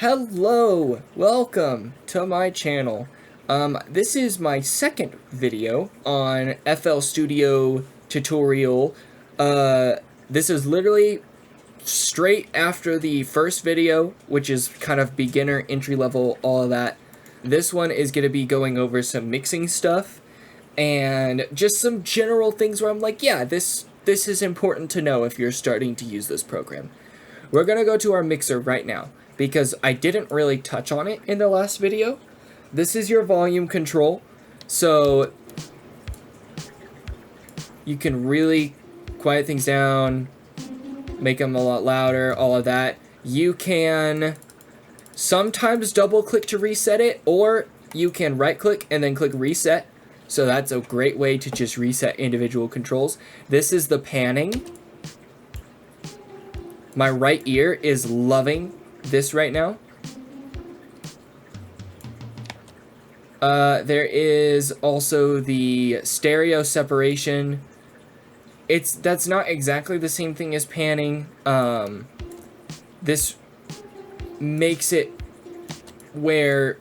Hello, welcome to my channel. This is my second video on FL Studio tutorial. This is literally straight after the first video, which is kind of beginner, entry level, all of that. This one is going to be going over some mixing stuff and just some general things where I'm like, yeah, this is important to know if you're starting to use this program. We're going to go to our mixer right now, because I didn't really touch on it in the last video. This is your volume control, so you can really quiet things down, make them a lot louder, all of that. You can sometimes double click to reset it, or you can right click and then click reset. So that's a great way to just reset individual controls. This is the panning. My right ear is loving this right now. There is also the stereo separation. That's not exactly the same thing as panning. This makes it where,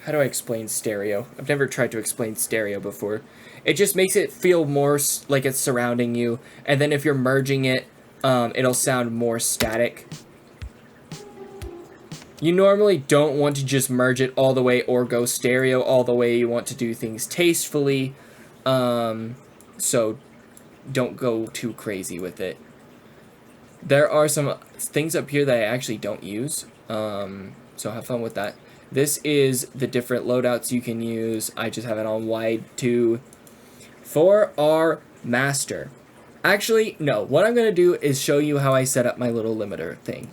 how do I explain stereo? I've never tried to explain stereo before. It just makes it feel more like it's surrounding you, and then if you're merging it, it'll sound more static. You normally don't want to just merge it all the way or go stereo all the way. You want to do things tastefully, so don't go too crazy with it. There are some things up here that I actually don't use, so have fun with that. This is the different loadouts you can use. I just have it on wide too. For our master, actually, no, what I'm going to do is show you how I set up my little limiter thing.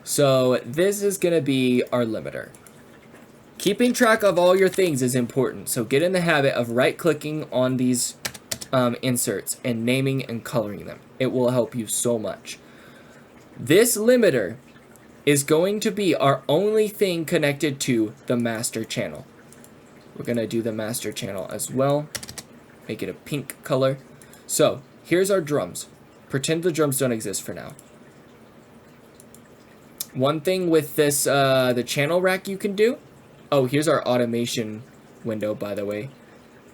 So this is going to be our limiter. Keeping track of all your things is important, so get in the habit of right-clicking on these inserts and naming and coloring them. It will help you so much. This limiter is going to be our only thing connected to the master channel. We're going to do the master channel as well. Make it a pink color. So here's our drums. Pretend the drums don't exist for now. One thing with this, the channel rack you can do. Oh, here's our automation window, by the way.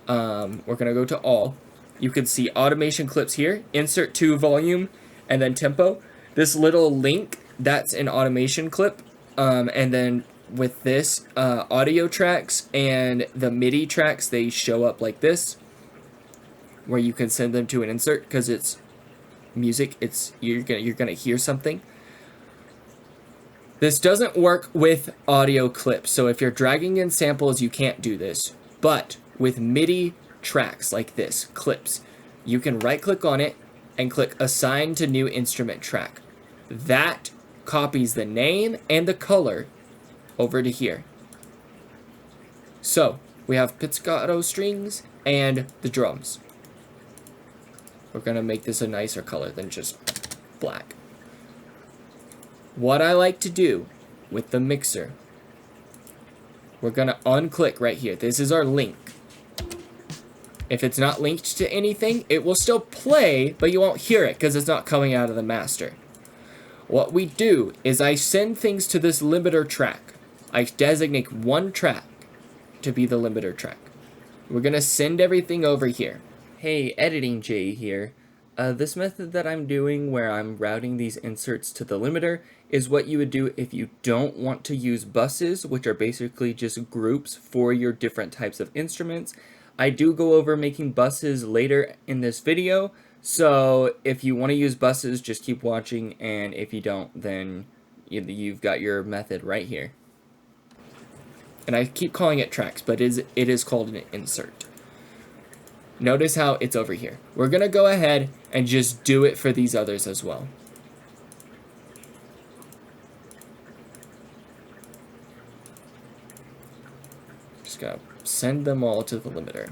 We're going to go to all. You can see automation clips here. Insert to volume and then tempo. This little link, that's an automation clip. And then with this, audio tracks and the MIDI tracks, they show up like this, where you can send them to an insert because it's music. You're gonna hear something. This doesn't work with audio clips, so if you're dragging in samples, you can't do this. But with MIDI tracks like this, clips, you can right-click on it and click Assign to New Instrument Track. That copies the name and the color over to here. So we have pizzicato strings and the drums. We're going to make this a nicer color than just black. What I like to do with the mixer, we're going to unclick right here. This is our link. If it's not linked to anything, it will still play, but you won't hear it because it's not coming out of the master. What we do is I send things to this limiter track. I designate one track to be the limiter track. We're going to send everything over here. Hey, Editing Jay here. This method that I'm doing where I'm routing these inserts to the limiter is what you would do if you don't want to use buses, which are basically just groups for your different types of instruments. I do go over making buses later in this video, so if you want to use buses, just keep watching, and if you don't, then you've got your method right here. And I keep calling it tracks, but it is called an insert. Notice how it's over here. We're going to go ahead and just do it for these others as well. Just going to send them all to the limiter.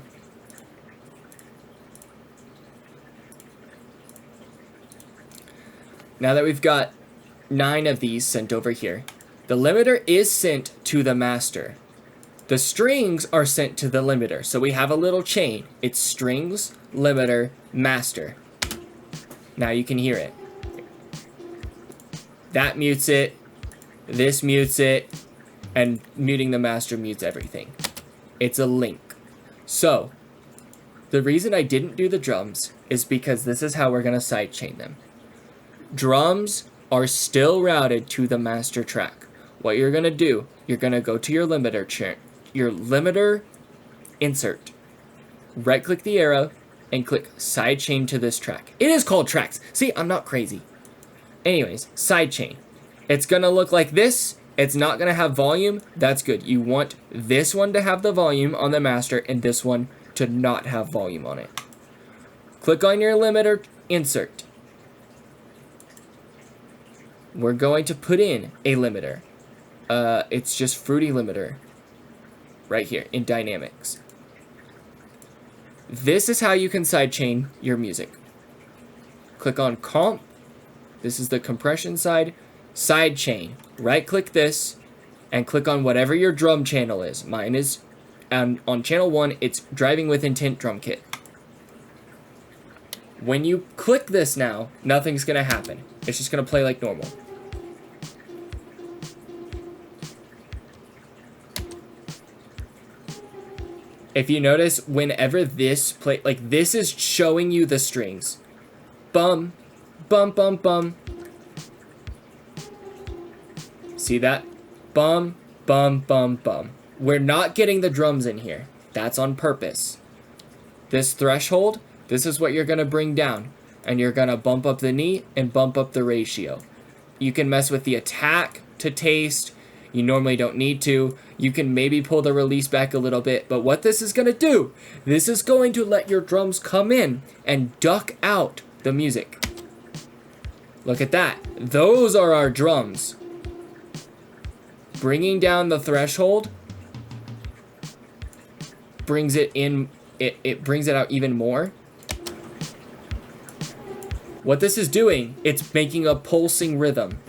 Now that we've got 9 of these sent over here, the limiter is sent to the master. The strings are sent to the limiter, so we have a little chain. It's strings, limiter, master. Now you can hear it. That mutes it. this mutes it, and muting the master mutes everything. It's a link. So, the reason I didn't do the drums is because this is how we're going to sidechain them. Drums are still routed to the master track. What you're going to do, you're going to go to your limiter insert. Right click the arrow and click sidechain to this track. It is called tracks. See, I'm not crazy. Anyways, sidechain. It's going to look like this. It's not going to have volume. That's good. You want this one to have the volume on the master and this one to not have volume on it. Click on your limiter insert. We're going to put in a limiter. It's just Fruity Limiter right here in Dynamics. This is how you can sidechain your music. Click on Comp. This is the compression side. Sidechain. Right click this and click on whatever your drum channel is. Mine is on channel 1, it's Driving with Intent Drum Kit. When you click this now, nothing's going to happen. It's just going to play like normal. If you notice, whenever this play, like this is showing you the strings. Bum, bum, bum, bum. See that? Bum, bum, bum, bum. We're not getting the drums in here. That's on purpose. This threshold, this is what you're going to bring down. And you're going to bump up the knee and bump up the ratio. You can mess with the attack to taste. You normally don't need to. You can maybe pull the release back a little bit. But what this is going to do, this is going to let your drums come in and duck out the music. Look at that. Those are our drums. Bringing down the threshold brings it in, it brings it out even more. What this is doing, it's making a pulsing rhythm.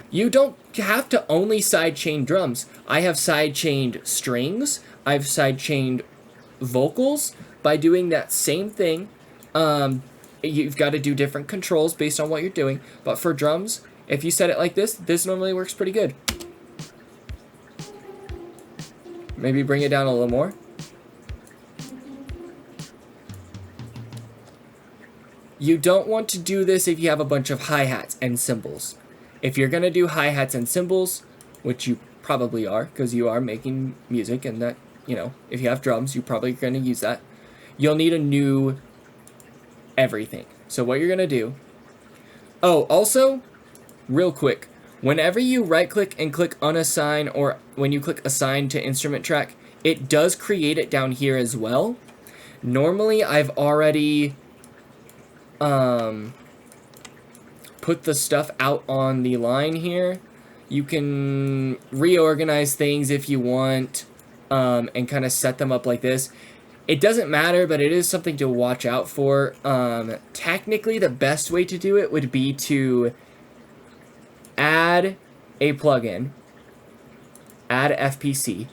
You don't have to only sidechain drums. I have sidechained strings. I've sidechained vocals by doing that same thing. You've got to do different controls based on what you're doing. But for drums, if you set it like this, this normally works pretty good. Maybe bring it down a little more. You don't want to do this if you have a bunch of hi-hats and cymbals. If you're going to do hi-hats and cymbals, which you probably are, because you are making music and that, you know, if you have drums, you're probably going to use that. You'll need a new everything. So what you're going to do... Oh, also, real quick, whenever you right-click and click unassign, or when you click assign to instrument track, it does create it down here as well. Normally, I've already... put the stuff out on the line here. You can reorganize things if you want, and kind of set them up like this. It doesn't matter, but it is something to watch out for. Technically, the best way to do it would be to add a plugin, add FPC,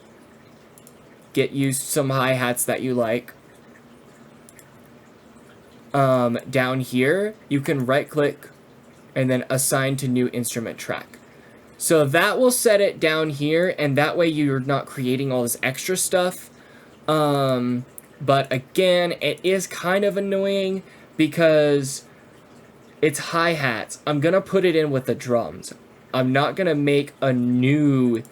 get used some hi-hats that you like. Down here, you can right-click and then assign to new instrument track. So that will set it down here, and that way you're not creating all this extra stuff. But again, it is kind of annoying because it's hi-hats. I'm gonna put it in with the drums. I'm not gonna make a new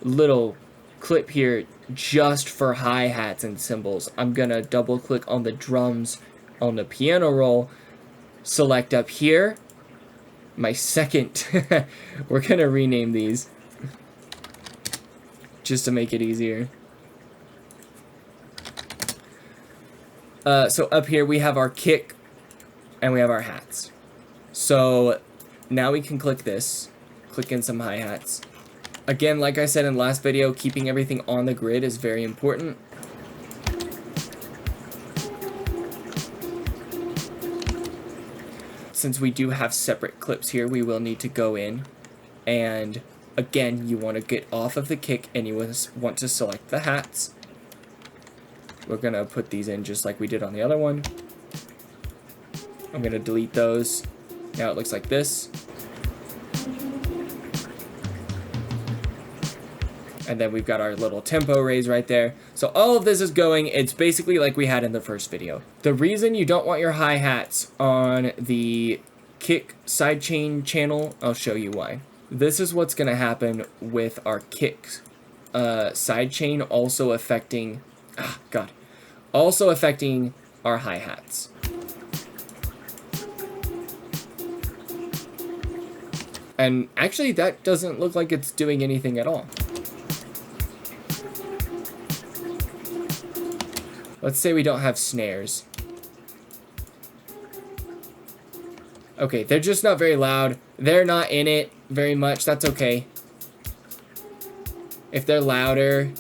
little clip here just for hi-hats and cymbals. I'm gonna double-click on the drums on the piano roll, select up here, my second, we're going to rename these just to make it easier. So up here we have our kick and we have our hats. So now we can click this, click in some hi-hats. Again, like I said in the last video, keeping everything on the grid is very important. Since we do have separate clips here, we will need to go in, and again, you want to get off of the kick and you want to select the hats. We're going to put these in just like we did on the other one. I'm going to delete those. Now it looks like this. And then we've got our little tempo raise right there. So all of this is going, it's basically like we had in the first video. The reason you don't want your hi-hats on the kick sidechain channel, I'll show you why. This is what's going to happen with our kick sidechain also affecting, also affecting our hi-hats. And actually that doesn't look like it's doing anything at all. Let's say we don't have snares. Okay, they're just not very loud. They're not in it very much. That's okay. If they're louder,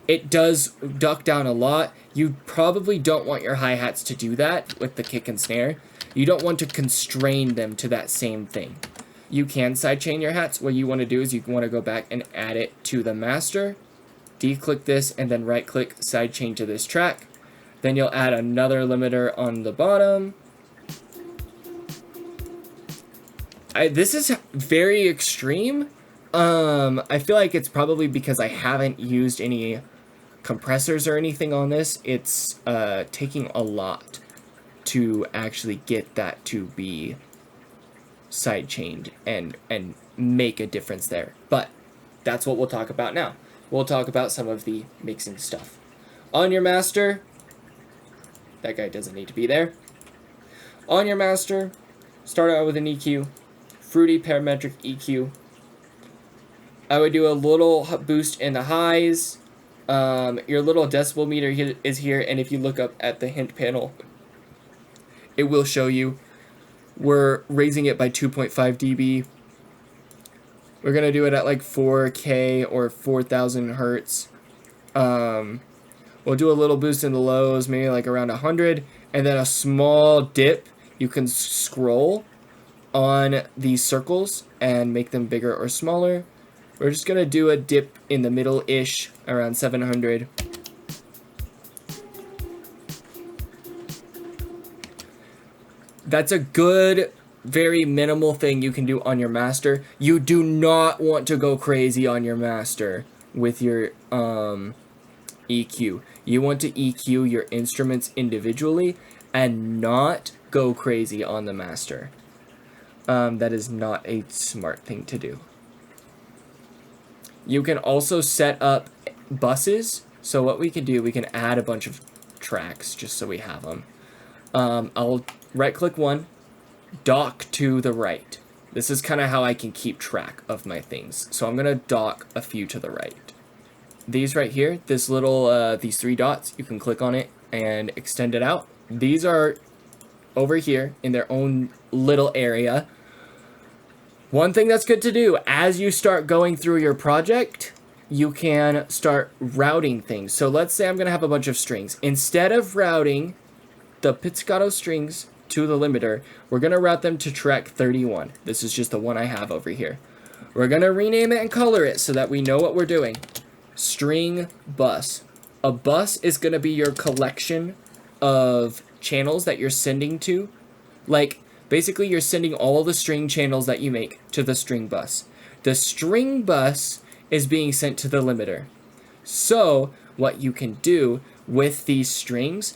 it does duck down a lot. You probably don't want your hi-hats to do that with the kick and snare. You don't want to constrain them to that same thing. You can sidechain your hats. What you want to do is you want to go back and add it to the master. D-click this and then right-click sidechain to this track. Then you'll add another limiter on the bottom. This is very extreme. I feel like it's probably because I haven't used any compressors or anything on this. It's taking a lot to actually get that to be sidechained and make a difference there. But that's what we'll talk about now. We'll talk about some of the mixing stuff. On your master, that guy doesn't need to be there. On your master, start out with an EQ, fruity parametric EQ. I would do a little boost in the highs. Your little decibel meter is here, and if you look up at the hint panel, it will show you. We're raising it by 2.5 dB. We're going to do it at like 4K or 4,000 hertz. We'll do a little boost in the lows, maybe like around 100, and then a small dip. You can scroll on these circles and make them bigger or smaller. We're just going to do a dip in the middle-ish, around 700. That's a good, very minimal thing you can do on your master. You do not want to go crazy on your master with your EQ. You want to EQ your instruments individually and not go crazy on the master. That is not a smart thing to do. You can also set up buses. So what we can do, we can add a bunch of tracks just so we have them. I'll right-click one, dock to the right. This is kind of how I can keep track of my things. So I'm going to dock a few to the right. These right here, this little, these three dots, you can click on it and extend it out. These are over here in their own little area. One thing that's good to do, as you start going through your project, you can start routing things. So let's say I'm going to have a bunch of strings. Instead of routing the pizzicato strings to the limiter, we're going to route them to track 31. This is just the one I have over here. We're going to rename it and color it so that we know what we're doing. String bus. A bus is going to be your collection of channels that you're sending to. Like, basically you're sending all the string channels that you make to the string bus. The string bus is being sent to the limiter. So, what you can do with these strings,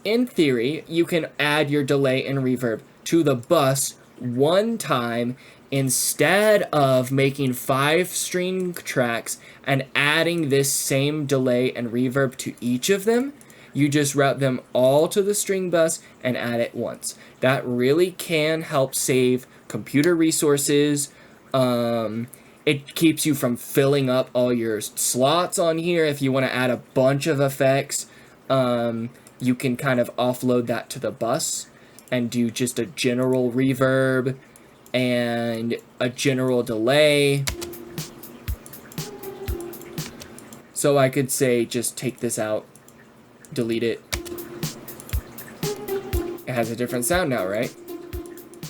in theory, you can add your delay and reverb to the bus one time instead of making 5 string tracks and adding this same delay and reverb to each of them. You just route them all to the string bus and add it once. That really can help save computer resources. It keeps you from filling up all your slots on here. If you want to add a bunch of effects, you can kind of offload that to the bus and do just a general reverb and a general delay. So I could say just take this out, delete it. It has a different sound now, right?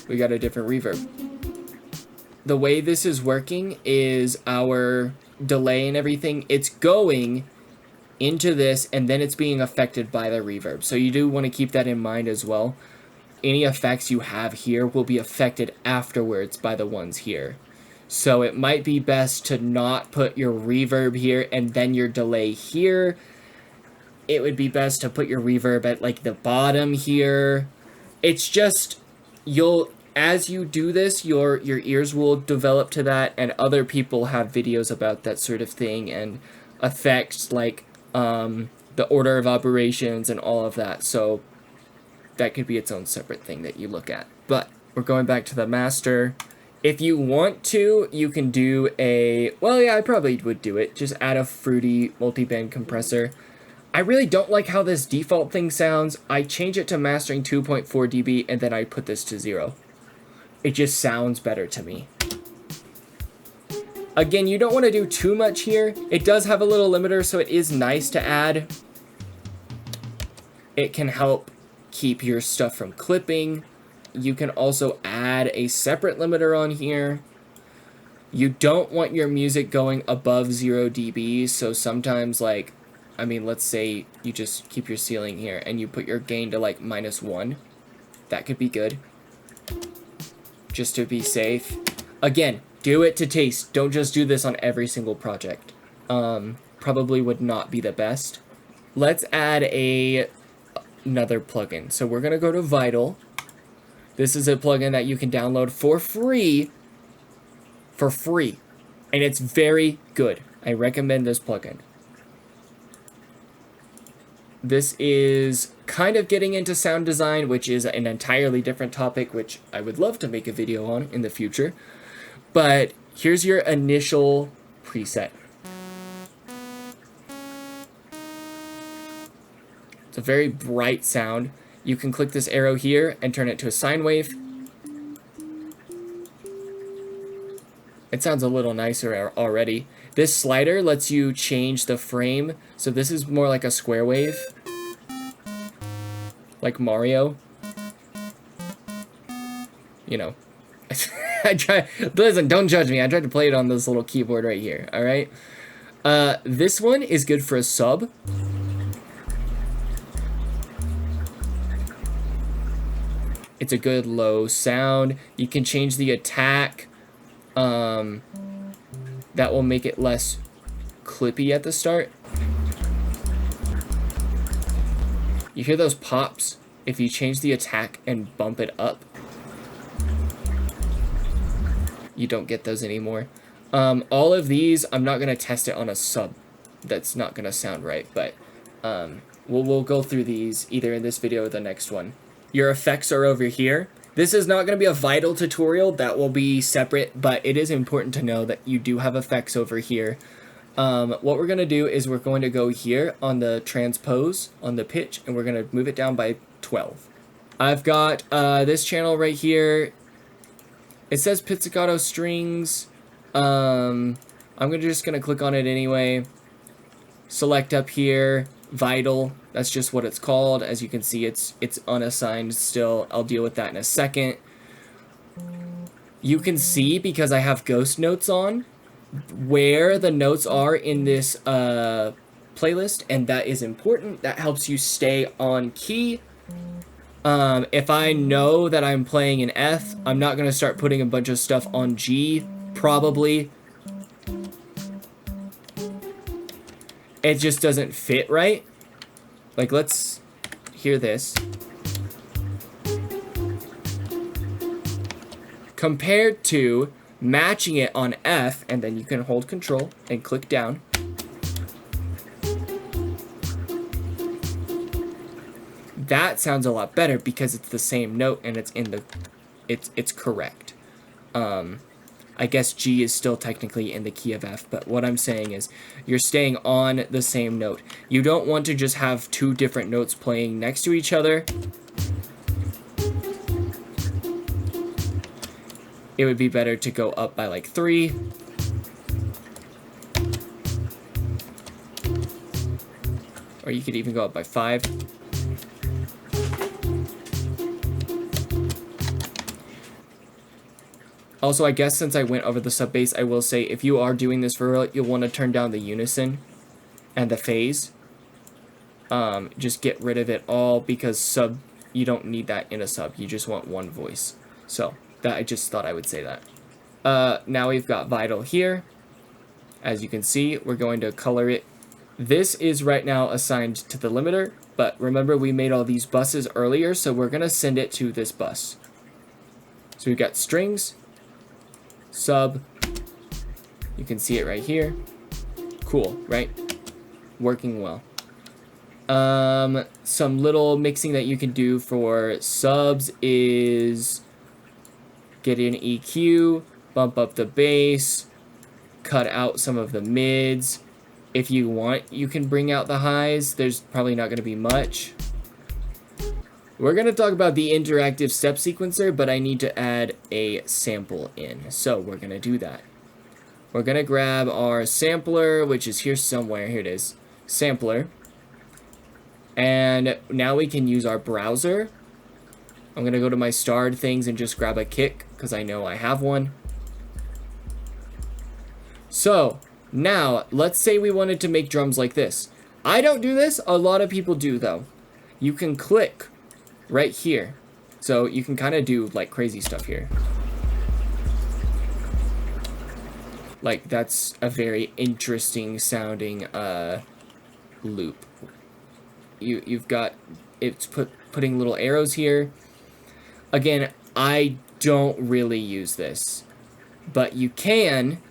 We got a different reverb. The way this is working is our delay and everything, it's going into this and then it's being affected by the reverb. So you do want to keep that in mind as well. Any effects you have here will be affected afterwards by the ones here. So it might be best to not put your reverb here and then your delay here. It would be best to put your reverb at like the bottom here. It's just, as you do this, your ears will develop to that, and other people have videos about that sort of thing and effects like the order of operations and all of that. So that could be its own separate thing that you look at. But we're going back to the master. If you want to, you can do I probably would do it. Just add a fruity multi-band compressor. I really don't like how this default thing sounds. I change it to mastering 2.4 dB and then I put this to 0. It just sounds better to me. Again, you don't want to do too much here. It does have a little limiter, so it is nice to add. It can help keep your stuff from clipping. You can also add a separate limiter on here. You don't want your music going above 0 dB, so sometimes let's say you just keep your ceiling here and you put your gain to like -1. That could be good. Just to be safe. Again, do it to taste. Don't just do this on every single project. Probably would not be the best. Let's add another plugin. So we're going to go to Vital. This is a plugin that you can download for free. And it's very good. I recommend this plugin. This is kind of getting into sound design, which is an entirely different topic, which I would love to make a video on in the future. But here's your initial preset. It's a very bright sound. You can click this arrow here and turn it to a sine wave. It sounds a little nicer already. This slider lets you change the frame. So this is more like a square wave. Like Mario. You know. Listen, don't judge me. I tried to play it on this little keyboard right here. Alright? This one is good for a sub. It's a good low sound. You can change the attack. That will make it less clippy at the start. You hear those pops if you change the attack and bump it up. You don't get those anymore. All of these, I'm not going to test it on a sub. That's not going to sound right, but we'll go through these either in this video or the next one. Your effects are over here. This is not going to be a Vital tutorial. That will be separate, but it is important to know that you do have effects over here. What we're going to do is we're going to go here on the transpose, on the pitch, and we're going to move it down by 12. I've got this channel right here. It says pizzicato strings. I'm just going to click on it anyway. Select up here, Vital. That's just what it's called. As you can see, it's unassigned still. I'll deal with that in a second. You can see, because I have ghost notes on, where the notes are in this playlist, and that is important. That helps you stay on key. If I know that I'm playing in F, I'm not going to start putting a bunch of stuff on G, probably. It just doesn't fit right. Like, let's hear this. Compared to matching it on F, and then you can hold Control and click down. That sounds a lot better because it's the same note and it's in the, it's correct. I guess G is still technically in the key of F, but what I'm saying is you're staying on the same note. You don't want to just have two different notes playing next to each other. It would be better to go up by like 3. Or you could even go up by 5. Also, I guess since I went over the sub bass, I will say if you are doing this for real, you'll want to turn down the unison and the phase. Just get rid of it all because sub, you don't need that in a sub. You just want one voice. So, that I just thought I would say that. Now we've got vital here. As you can see, we're going to color it. This is right now assigned to the limiter, but remember we made all these buses earlier, so we're going to send it to this bus. So we've got strings, sub, you can see it right here. Cool, right? Working well. Some little mixing that you can do for subs is get an EQ, bump up the bass, cut out some of the mids. If you want, you can bring out the highs. There's probably not going to be much. We're going to talk about the interactive step sequencer, but I need to add a sample in. So we're going to do that. We're going to grab our sampler, which is here somewhere. Here it is. Sampler. And now we can use our browser. I'm going to go to my starred things and just grab a kick, because I know I have one. So, now, let's say we wanted to make drums like this. I don't do this. A lot of people do, though. You can click right here. So, you can kind of do, like, crazy stuff here. Like, that's a very interesting sounding loop. You've got, it's putting little arrows here. Again, I don't really use this, but you can.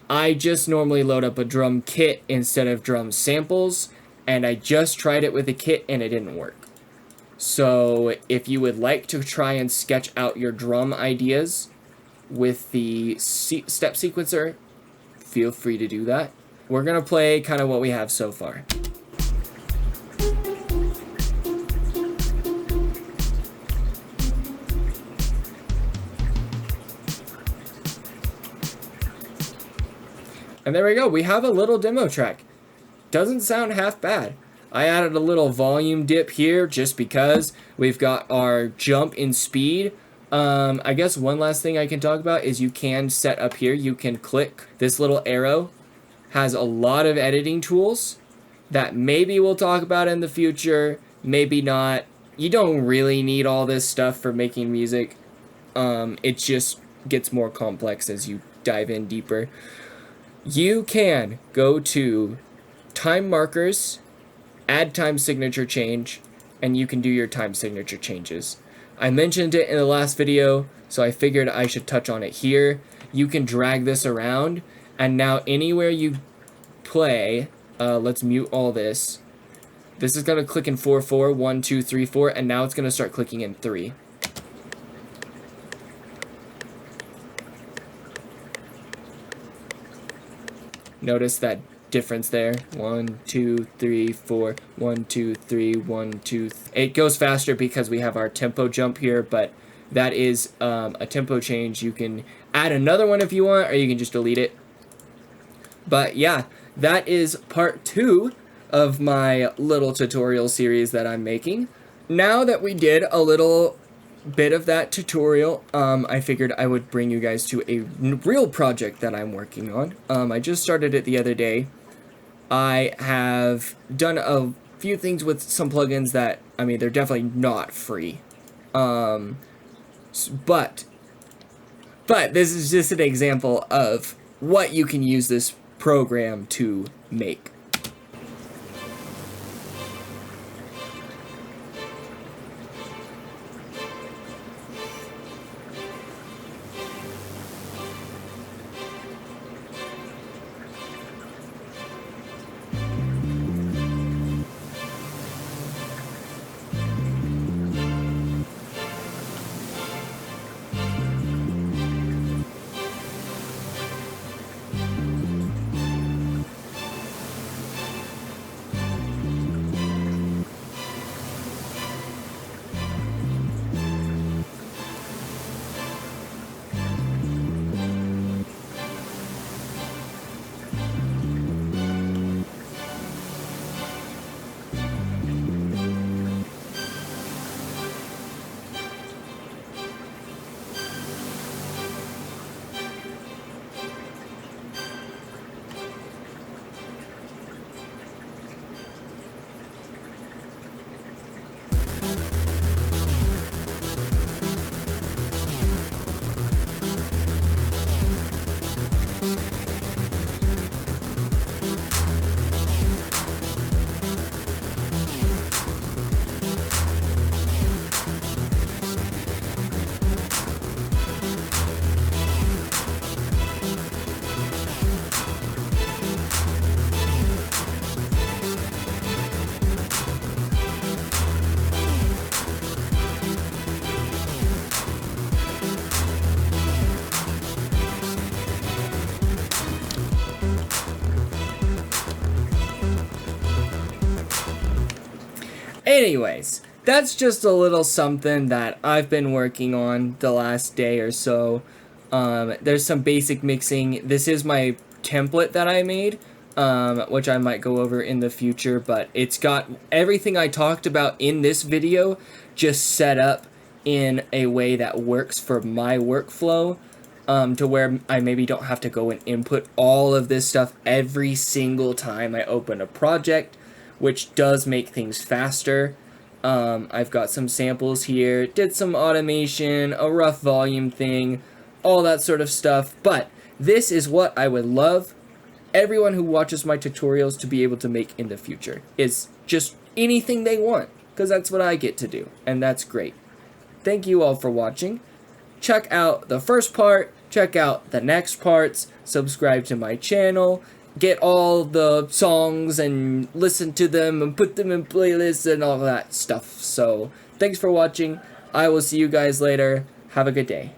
I just normally load up a drum kit instead of drum samples, and I just tried it with a kit and it didn't work. So if you would like to try and sketch out your drum ideas with the step sequencer, feel free to do that. We're gonna play kind of what we have so far. And there we go, we have a little demo track. Doesn't sound half bad. I added a little volume dip here just because we've got our jump in speed. I guess one last thing I can talk about is you can set up here, you can click this little arrow. Has a lot of editing tools that maybe we'll talk about in the future, maybe not. You don't really need all this stuff for making music. It just gets more complex as you dive in deeper. You can go to time markers, add time signature change, and you can do your time signature changes. I mentioned it in the last video, so I figured I should touch on it here. You can drag this around, and now anywhere you play, let's mute all this. This is going to click in 4/4, 1, 2, 3, 4, and now it's going to start clicking in 3. Notice that difference there. 1, 2, 3, 4, 1, 2, 3, 1, 2. It goes faster because we have our tempo jump here, but that is a tempo change. You can add another one if you want, or you can just delete it. But yeah, that is part 2 of my little tutorial series that I'm making. Now that we did a little bit of that tutorial, I figured I would bring you guys to a real project that I'm working on. I just started it the other day. I have done a few things with some plugins that, I mean, they're definitely not free. But this is just an example of what you can use this program to make. anyways, that's just a little something that I've been working on the last day or so. There's some basic mixing. This is my template that I made, which I might go over in the future, but it's got everything I talked about in this video just set up in a way that works for my workflow, to where I maybe don't have to go and input all of this stuff every single time I open a project, which does make things faster. I've got some samples here, did some automation, a rough volume thing, all that sort of stuff, but this is what I would love everyone who watches my tutorials to be able to make in the future, is just anything they want, because that's what I get to do, and that's great. Thank you all for watching. Check out the first part, check out the next parts, subscribe to my channel, get all the songs and listen to them and put them in playlists and all that stuff. So, thanks for watching. I will see you guys later. Have a good day.